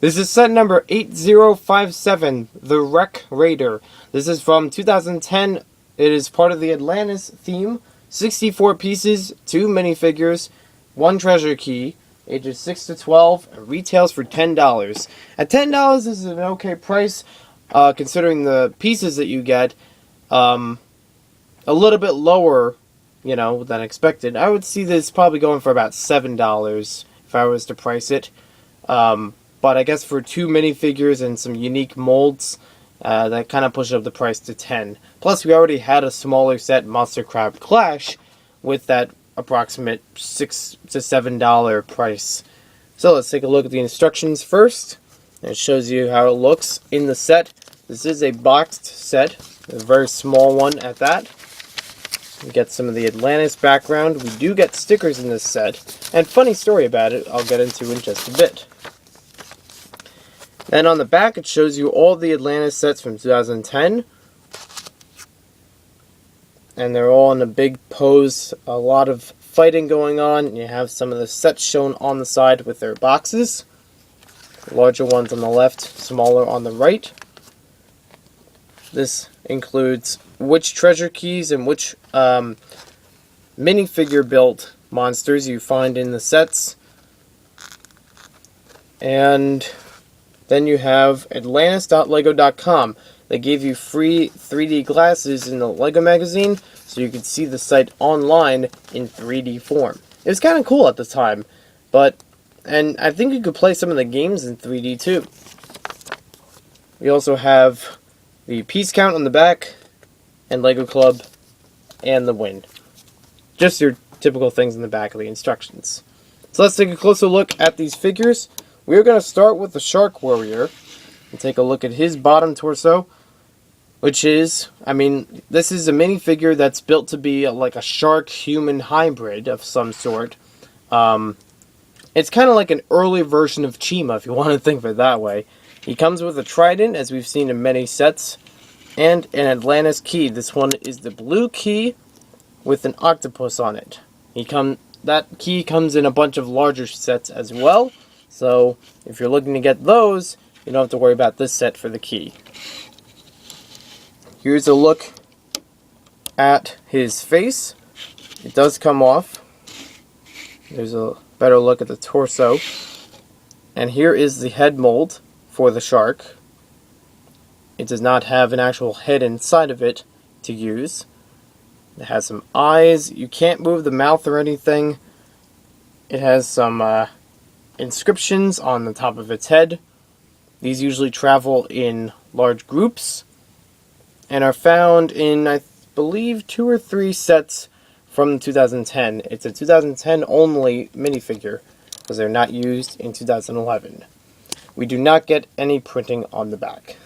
This is set number 8057, The Wreck Raider. This is from 2010. It is part of the Atlantis theme. 64 pieces, 2 minifigures, 1 treasure key, ages 6 to 12, and retails for $10. At $10, this is an okay price, considering the pieces that you get. A little bit lower, than expected. I would see this probably going for about $7 if I was to price it. But I guess for 2 minifigures and some unique molds, that kind of pushes up the price to $10. Plus, we already had a smaller set, Monster Crab Clash, with that approximate $6 to $7 price. So let's take a look at the instructions first. It shows you how it looks in the set. This is a boxed set, a very small one at that. We get some of the Atlantis background. We do get stickers in this set. And funny story about it, I'll get into in just a bit. Then on the back, it shows you all the Atlantis sets from 2010. And they're all in a big pose. A lot of fighting going on. You have some of the sets shown on the side with their boxes. Larger ones on the left, smaller on the right. This includes which treasure keys and which minifigure built monsters you find in the sets. And then you have Atlantis.lego.com. They gave you free 3D glasses in the LEGO magazine, so you could see the site online in 3D form. It was kind of cool at the time, and I think you could play some of the games in 3D too. We also have the piece count on the back, and LEGO Club, and the win. Just your typical things in the back of the instructions. So let's take a closer look at these figures. We're going to start with the Shark Warrior and take a look at his bottom torso, which is, this is a minifigure that's built to be like a shark-human hybrid of some sort. It's kind of like an early version of Chima, if you want to think of it that way. He comes with a trident, as we've seen in many sets, and an Atlantis key. This one is the blue key with an octopus on it. That key comes in a bunch of larger sets as well. So, if you're looking to get those, you don't have to worry about this set for the key. Here's a look at his face. It does come off. There's a better look at the torso. And here is the head mold for the shark. It does not have an actual head inside of it to use. It has some eyes. You can't move the mouth or anything. It has some inscriptions on the top of its head. These usually travel in large groups and are found in, I believe, 2 or 3 sets from 2010. It's a 2010 only minifigure because they're not used in 2011. We do not get any printing on the back.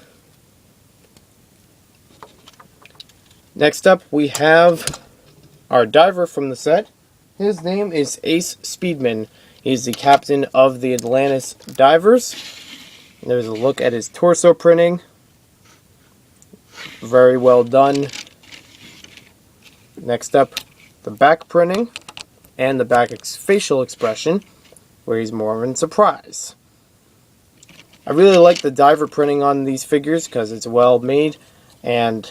Next up, we have our diver from the set. His name is Ace Speedman. He's the captain of the Atlantis divers. There's a look at his torso printing. Very well done. Next up, the back printing and the back facial expression, where he's more in surprise. I really like the diver printing on these figures because it's well made and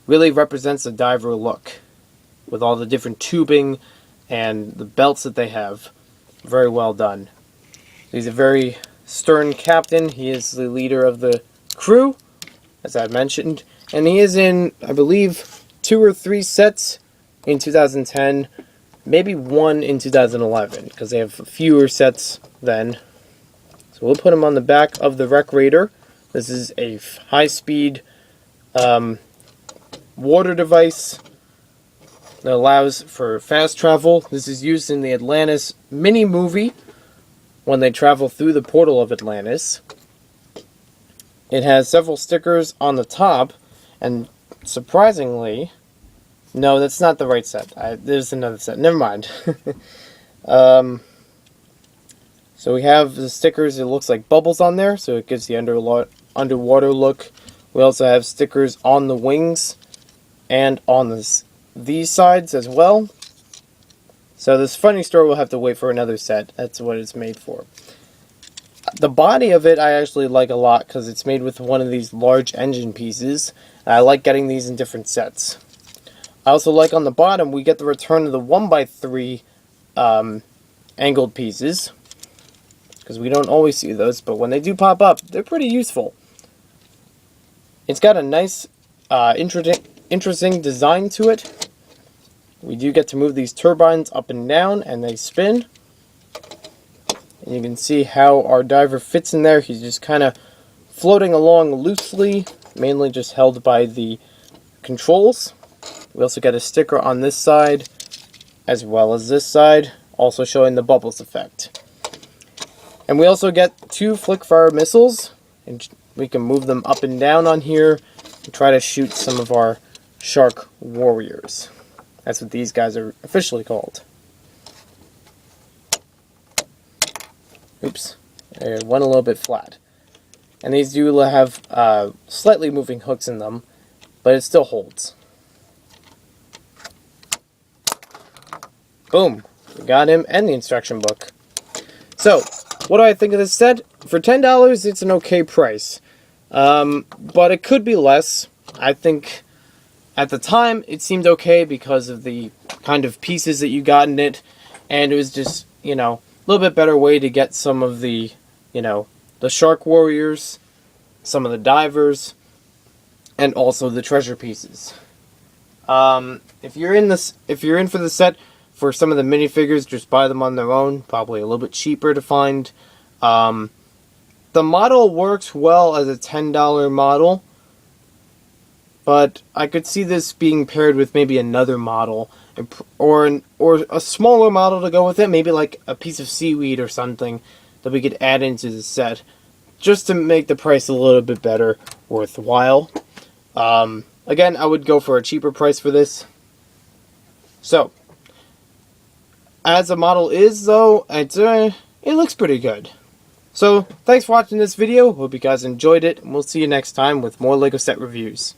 really represents the diver look with all the different tubing and the belts that they have. Very well done. He's a very stern captain. He is the leader of the crew, as I mentioned, and he is in, I believe, 2 or 3 sets in 2010, maybe 1 in 2011, because they have fewer sets then. So we'll put him on the back of the Wreck Raider. This is a high-speed water device that allows for fast travel. This is used in the Atlantis mini-movie when they travel through the portal of Atlantis. It has several stickers on the top, and surprisingly, no, that's not the right set. There's another set. Never mind. So we have the stickers. It looks like bubbles on there, so it gives the underwater look. We also have stickers on the wings and on these sides as well. So this funny story will have to wait for another set. That's what it's made for. The body of it I actually like a lot because it's made with one of these large engine pieces. And I like getting these in different sets. I also like on the bottom we get the return of the 1x3 angled pieces. Because we don't always see those, but when they do pop up, they're pretty useful. It's got a nice, interesting design to it. We do get to move these turbines up and down, and they spin. And you can see how our diver fits in there. He's just kind of floating along loosely, mainly just held by the controls. We also get a sticker on this side, as well as this side, also showing the bubbles effect. And we also get 2 flick-fire missiles, and we can move them up and down on here and try to shoot some of our shark warriors. That's what these guys are officially called. Oops, it went a little bit flat. And these do have slightly moving hooks in them, but it still holds. Boom, we got him and the instruction book. So, what do I think of this set? For $10, it's an okay price. But it could be less. I think at the time it seemed okay because of the kind of pieces that you got in it. And it was just, a little bit better way to get some of the, the shark warriors, some of the divers, and also the treasure pieces. If you're in for the set, for some of the minifigures, just buy them on their own. Probably a little bit cheaper to find. The model works well as a $10 model. But I could see this being paired with maybe another model. Or a smaller model to go with it. Maybe like a piece of seaweed or something that we could add into the set. Just to make the price a little bit better, worthwhile. Again, I would go for a cheaper price for this. So, as a model is, though, it looks pretty good. So, thanks for watching this video. Hope you guys enjoyed it, and we'll see you next time with more LEGO set reviews.